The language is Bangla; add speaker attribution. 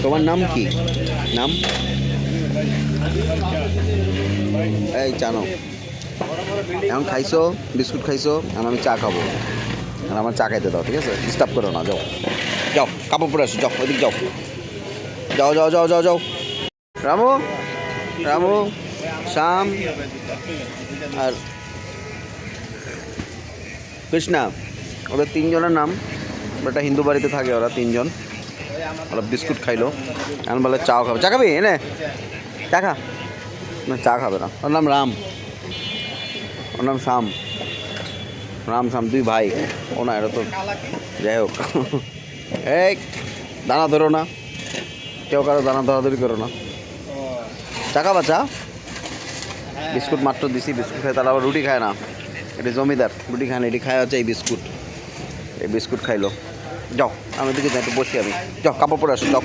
Speaker 1: তোমার নাম কি? নাম? এই জানো, এখন খাইছো, বিস্কুট খাইছো, এখন আমি চা খাবো। আর আমার চা খাইতে দাও, ঠিক আছে? ডিস্টার্ব করো না, যাও যাও, কাপড় পরে আসো, যাও ওইদিকে যাও, যাও যাও যাও যাও যাও। রামু, রামু, শ্যাম আর কৃষ্ণা, ওদের তিনজনের নাম। ওটা হিন্দু বাড়িতে থাকে, ওরা তিনজন। ওরা বিস্কুট খাইলো, এখন বলে চাও খাবে। চা খাবি? এনে চা খা। না, চা খাবে না। ওর নাম রাম, ওর নাম শ্যাম। রাম শ্যাম দুই ভাই। ও না, এটা তো যাই হোক। এই দানা ধরো না, কেউ কারো দানা ধরাধরি করো না। চা খাবা? চা? বিস্কুট মাত্র দিছি, বিস্কুট খাই, তারা আবার রুটি খায় না। এটি জমিদার, রুটি খায় না, এটি খায় হচ্ছে এই বিস্কুট। এই বিস্কুট খাইলো। যাও, আমি দিকে যাই, একটু বসি আমি। যাও, কাপড় পরে আসো, যাও।